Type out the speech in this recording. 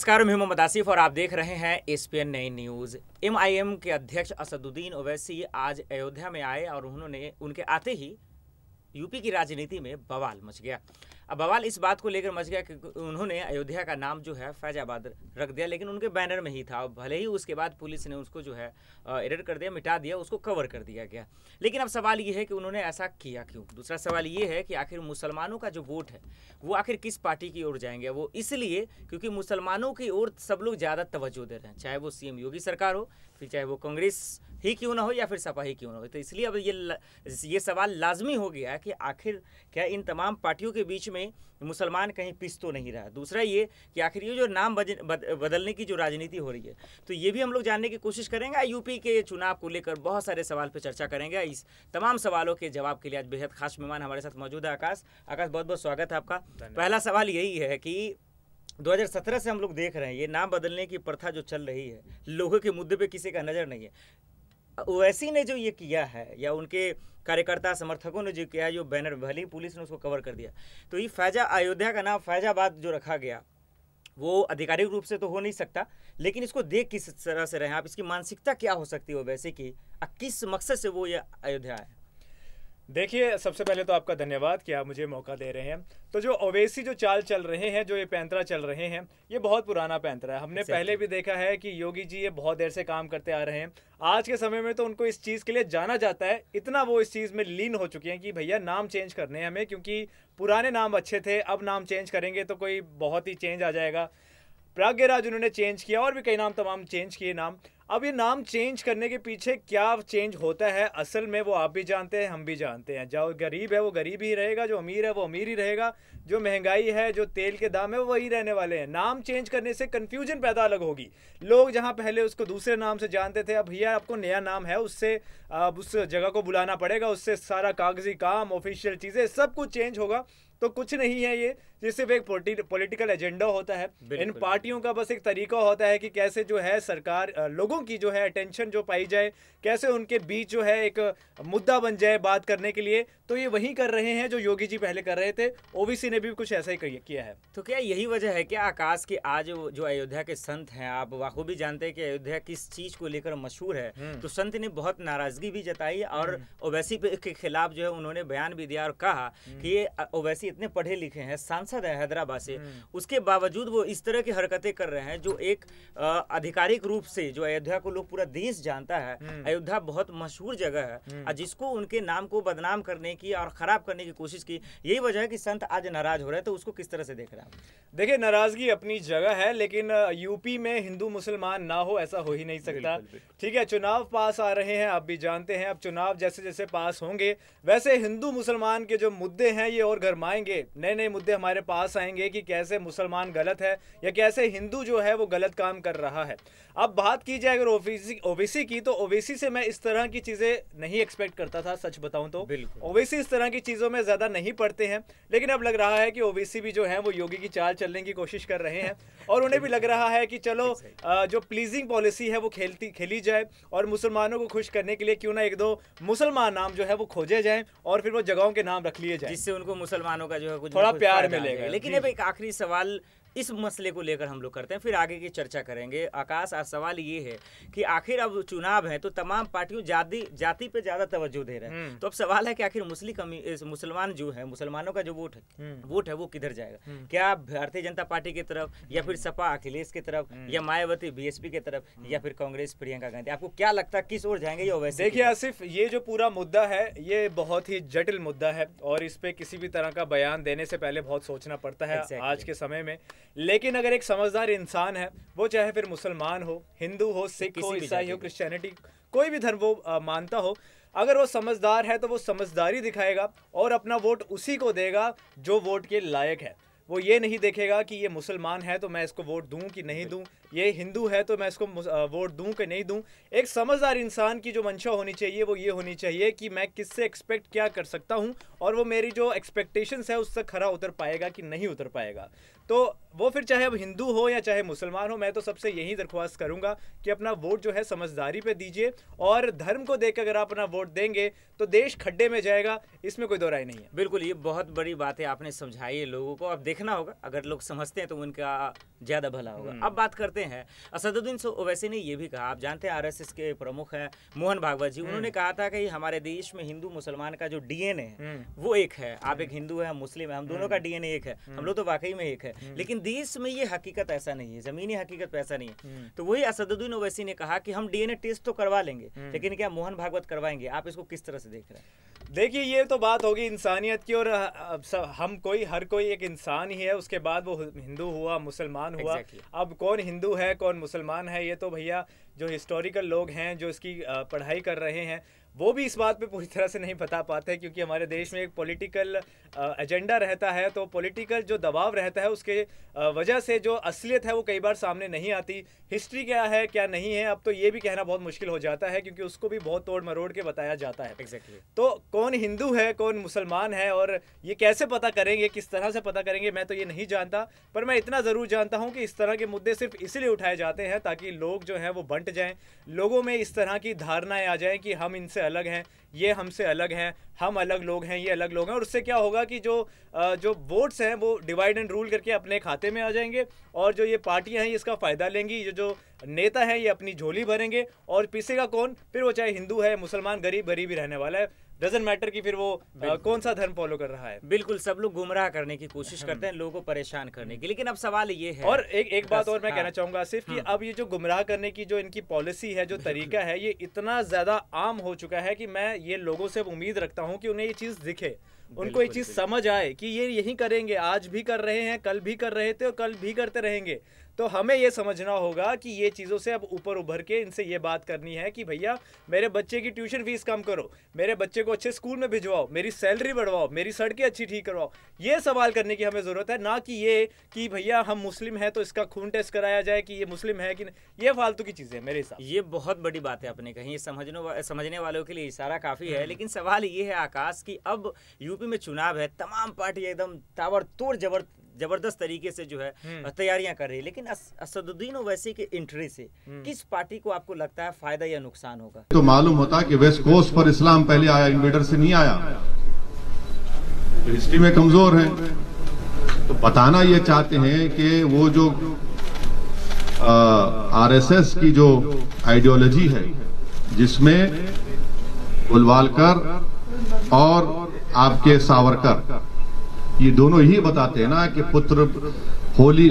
नमस्कार, मैं मोहम्मद आसिफ और आप देख रहे हैं एसपीएन नई न्यूज़। एमआईएम के अध्यक्ष असदुद्दीन ओवैसी आज अयोध्या में आए और उनके आते ही यूपी की राजनीति में बवाल मच गया। अब बवाल इस बात को लेकर मच गया कि उन्होंने अयोध्या का नाम जो है फैजाबाद रख दिया, लेकिन उनके बैनर में ही था। भले ही उसके बाद पुलिस ने उसको जो है एडिट कर दिया, मिटा दिया, उसको कवर कर दिया गया। लेकिन अब सवाल ये है कि उन्होंने ऐसा किया क्यों। दूसरा सवाल ये है कि आखिर मुसलमानों का जो वोट है वो आखिर किस पार्टी की ओर जाएंगे। वो इसलिए क्योंकि मुसलमानों की ओर सब लोग ज़्यादा तवज्जो दे रहे हैं, चाहे वो सीएम योगी सरकार हो, फिर चाहे वो कांग्रेस ही क्यों ना हो या फिर सपा ही क्यों ना हो। तो इसलिए अब ये सवाल लाजमी हो गया कि आखिर क्या इन तमाम पार्टियों के बीच में मुसलमान कहीं पिस तो नहीं रहा। दूसरा ये कि आखिर ये जो नाम बदलने की जो राजनीति हो रही है, तो ये भी हम लोग जानने की कोशिश करेंगे। यूपी के चुनाव को लेकर बहुत सारे सवाल पर चर्चा करेंगे। इस तमाम सवालों के जवाब के लिए आज बेहद खास मेहमान हमारे साथ मौजूद है आकाश। बहुत बहुत स्वागत है आपका। पहला सवाल यही है कि 2017 से हम लोग देख रहे हैं ये नाम बदलने की प्रथा जो चल रही है, लोगों के मुद्दे पे किसी का नज़र नहीं है। ओवैसी ने जो ये किया है या उनके कार्यकर्ता समर्थकों ने जो किया, जो बैनर, भले ही पुलिस ने उसको कवर कर दिया, तो ये अयोध्या का नाम फैजाबाद जो रखा गया वो आधिकारिक रूप से तो हो नहीं सकता, लेकिन इसको देख किस तरह से रहे आप, इसकी मानसिकता क्या हो सकती है ओवैसी की, किस मकसद से वो ये अयोध्या है। देखिए, सबसे पहले तो आपका धन्यवाद कि आप मुझे मौका दे रहे हैं। तो जो ओवैसी जो चाल चल रहे हैं, जो ये पैंतरा चल रहे हैं, ये बहुत पुराना पैंतरा है। हमने पहले भी देखा है कि योगी जी ये बहुत देर से काम करते आ रहे हैं। आज के समय में तो उनको इस चीज़ के लिए जाना जाता है, इतना वो इस चीज़ में लीन हो चुके हैं कि भैया नाम चेंज करने हैं हमें, क्योंकि पुराने नाम अच्छे थे, अब नाम चेंज करेंगे तो कोई बहुत ही चेंज आ जाएगा। प्राज्ञराज उन्होंने चेंज किया और भी कई नाम तमाम चेंज किए नाम। अब ये नाम चेंज करने के पीछे क्या चेंज होता है असल में, वो आप भी जानते हैं, हम भी जानते हैं। जो गरीब है वो गरीब ही रहेगा, जो अमीर है वो अमीर ही रहेगा, जो महंगाई है, जो तेल के दाम है वो वही रहने वाले हैं। नाम चेंज करने से कन्फ्यूजन पैदा अलग होगी। लोग जहां पहले उसको दूसरे नाम से जानते थे, अब भैया आपको नया नाम है, उससे उस जगह को बुलाना पड़ेगा, उससे सारा कागजी काम, ऑफिशियल चीज़ें सब कुछ चेंज होगा। तो कुछ नहीं है ये सिर्फ एक पॉलिटिकल एजेंडा होता है। इन पार्टियों का बस एक तरीका होता है कि कैसे जो है सरकार, लोगों की जो है अटेंशन जो पाई जाए, कैसे उनके बीच जो है एक मुद्दा बन जाए बात करने के लिए। तो ये वही कर रहे हैं जो योगी जी पहले कर रहे थे। ओवैसी ने भी कुछ ऐसा ही किया है। तो क्या यही वजह है क्या आकाश कि आज जो अयोध्या के संत हैं, आप वाखूबी जानते हैं कि अयोध्या किस चीज को लेकर मशहूर है, तो संत ने बहुत नाराजगी भी जताई और ओवैसी के खिलाफ जो है उन्होंने बयान भी दिया और कहा कि ये ओवैसी इतने पढ़े लिखे हैं, सांसद है हैदराबाद से, उसके बावजूद वो इस तरह की हरकतें कर रहे हैं जो एक आधिकारिक रूप से जो अयोध्या को लोग पूरा देश जानता है, अयोध्या बहुत मशहूर जगह है, और जिसको उनके नाम को बदनाम करने की और खराब करने की कोशिश की। यही वजह है कि संत आज नाराज हो रहे हैं। तो उसको किस तरह से देख रहे हैं? देखिए, नाराजगी अपनी जगह है, लेकिन यूपी में हिंदू मुसलमान ना हो ऐसा हो ही नहीं सकता। ठीक है, चुनाव पास आ रहे हैं, आप भी जानते हैं। अब चुनाव जैसे जैसे पास होंगे वैसे हिंदू मुसलमान के जो मुद्दे हैं ये और गरमाएंगे। नए नए मुद्दे हमारे पास आएंगे कि कैसे मुसलमान गलत है या कैसे हिंदू जो है वो गलत काम कर रहा है। अब बात की जाए अगर ओवैसी की, तो ओवैसी से मैं इस तरह की चीज़ें नहीं एक्सपेक्ट करता था, सच बताऊं तो। ओवैसी इस तरह की चीज़ों में ज़्यादा नहीं पड़ते हैं, लेकिन अब लग रहा है कि ओवैसी भी जो है वो योगी की चाल चलने की कोशिश कर रहे हैं और उन्हें भी लग रहा है कि चलो जो प्लीजिंग पॉलिसी है वो खेली जाए और मुसलमानों को खुश करने के लिए क्यों ना एक दो मुसलमान नाम जो है वो खोजे जाए और फिर वो जगहों के नाम रख लिए जाए, जिससे उनको मुसलमानों का जो है कुछ थोड़ा प्यार मिलेगा। लेकिन अब एक आखिरी सवाल इस मसले को लेकर हम लोग करते हैं, फिर आगे की चर्चा करेंगे। आकाश, आज सवाल ये है कि आखिर अब चुनाव है तो तमाम पार्टियों जाति पे ज्यादा तवज्जो दे रहे हैं, तो अब सवाल है कि आखिर मुसलमान जो है, मुसलमानों का जो वोट है वो किधर जाएगा? क्या भारतीय जनता पार्टी की तरफ, या फिर सपा अखिलेश की तरफ, या मायावती बीएसपी की तरफ, या फिर कांग्रेस प्रियंका गांधी? आपको क्या लगता है किस ओर जाएंगे ये ओवैसी? देखिए आसिफ, ये जो पूरा मुद्दा है ये बहुत ही जटिल मुद्दा है और इस पे किसी भी तरह का बयान देने से पहले बहुत सोचना पड़ता है आज के समय में। लेकिन अगर एक समझदार इंसान है, वो चाहे फिर मुसलमान हो, हिंदू हो, सिख हो, ईसाई हो, क्रिश्चियनिटी, कोई भी धर्म वो मानता हो, अगर वो समझदार है तो वो समझदारी दिखाएगा और अपना वोट उसी को देगा जो वोट के लायक है। वो ये नहीं देखेगा कि ये मुसलमान है तो मैं इसको वोट दूं कि नहीं दूं, ये हिंदू है तो मैं इसको वोट दूं कि नहीं दूं। एक समझदार इंसान की जो मंशा होनी चाहिए वो ये होनी चाहिए कि मैं किससे एक्सपेक्ट क्या कर सकता हूं और वो मेरी जो एक्सपेक्टेशंस है उससे खरा उतर पाएगा कि नहीं उतर पाएगा। तो वो फिर चाहे अब हिंदू हो या चाहे मुसलमान हो, मैं तो सबसे यही दरख्वास्त करूंगा कि अपना वोट जो है समझदारी पे दीजिए और धर्म को देख अगर आप अपना वोट देंगे तो देश खड्डे में जाएगा, इसमें कोई दो राय नहीं है। बिल्कुल, ये बहुत बड़ी बात है, आपने समझाई है लोगों को। अब देखना होगा, अगर लोग समझते हैं तो उनका ज्यादा भला होगा। अब बात करते हैं, असदुद्दीन ओवैसी ने ये भी कहा, आप जानते हैं आरएसएस के प्रमुख हैं मोहन भागवत जी, उन्होंने कहा था कि हमारे देश में हिंदू मुसलमान का जो डीएनए है वो एक है। आप एक हिंदू है, हम मुस्लिम है, हम दोनों का डीएनए एक है, हम लोग तो वाकई में एक है, लेकिन देश में ये हकीकत ऐसा नहीं है, जमीनी हकीकत पे ऐसा नहीं है। तो वही असदुद्दीन ओवैसी ने कहा कि हम डीएनए टेस्ट तो करवा लेंगे, लेकिन क्या मोहन भागवत करवाएंगे? आप इसको किस तरह से देख रहे हैं? देखिए, ये तो बात होगी इंसानियत की, और हम हर कोई एक इंसान ही है, उसके बाद वो हिंदू हुआ मुसलमान हुआ। अब कौन हिंदू है कौन मुसलमान है, ये तो भैया जो हिस्टोरिकल लोग हैं, जो इसकी पढ़ाई कर रहे हैं, वो भी इस बात पे पूरी तरह से नहीं बता पाते, क्योंकि हमारे देश में एक पॉलिटिकल एजेंडा रहता है। तो पॉलिटिकल जो दबाव रहता है उसके वजह से जो असलियत है वो कई बार सामने नहीं आती। हिस्ट्री क्या है क्या नहीं है, अब तो ये भी कहना बहुत मुश्किल हो जाता है, क्योंकि उसको भी बहुत तोड़ मरोड़ के बताया जाता है। तो कौन हिंदू है कौन मुसलमान है, और ये कैसे पता करेंगे, किस तरह से पता करेंगे, मैं तो ये नहीं जानता। पर मैं इतना ज़रूर जानता हूँ कि इस तरह के मुद्दे सिर्फ इसलिए उठाए जाते हैं ताकि लोग जो हैं वो बंट जाएं, लोगों में इस तरह की धारणाएं आ जाएं कि हम इनसे अलग हैं, ये हमसे अलग हैं, हम अलग लोग हैं, ये अलग लोग हैं। और उससे क्या होगा कि जो वोट्स हैं वो डिवाइड एंड रूल करके अपने खाते में आ जाएंगे, और जो ये पार्टियां हैं इसका फ़ायदा लेंगी, जो नेता हैं ये अपनी झोली भरेंगे, और पिसेगा कौन? फिर वो चाहे हिंदू है मुसलमान, गरीब गरीब ही रहने वाला है, डजंट मैटर कि फिर वो कौन सा धर्म फॉलो कर रहा है। बिल्कुल, सब लोग गुमराह करने की कोशिश करते हैं, लोगों को परेशान करने की। लेकिन अब सवाल ये है, और एक बात और मैं कहना चाहूंगा सिर्फ कि अब ये जो गुमराह करने की जो इनकी पॉलिसी है, जो तरीका है, ये इतना ज्यादा आम हो चुका है कि मैं ये लोगों से उम्मीद रखता हूँ कि उन्हें ये चीज दिखे, उनको ये चीज समझ आए कि ये यही करेंगे, आज भी कर रहे हैं, कल भी कर रहे थे और कल भी करते रहेंगे। तो हमें ये समझना होगा कि ये चीज़ों से अब ऊपर उभर के इनसे ये बात करनी है कि भैया मेरे बच्चे की ट्यूशन फीस कम करो, मेरे बच्चे को अच्छे स्कूल में भिजवाओ, मेरी सैलरी बढ़वाओ, मेरी सड़कें अच्छी ठीक करवाओ। ये सवाल करने की हमें ज़रूरत है, ना कि ये कि भैया हम मुस्लिम हैं तो इसका खून टेस्ट कराया जाए कि ये मुस्लिम है कि नहीं। ये फालतू की चीज़ें मेरे हिसाब। ये बहुत बड़ी बात है आपने कही, समझने वालों के लिए इशारा काफ़ी है। लेकिन सवाल ये है आकाश की अब यूपी में चुनाव है, तमाम पार्टी एकदम ताबड़तोड़ जबरदस्त तरीके से जो है तैयारियां कर रही है, लेकिन असदुद्दीन ओवैसी के एंट्री से किस पार्टी को आपको लगता है फायदा या नुकसान होगा? तो मालूम होता कि वेस्ट कोस्ट पर इस्लाम पहले आया, इन्वेडर से नहीं आया, तो हिस्ट्री में कमजोर है। तो बताना ये चाहते हैं कि वो जो आरएसएस की जो आइडियोलॉजी है, जिसमें गोलवालकर और आपके सावरकर, ये दोनों ही बताते हैं ना कि पुत्र होली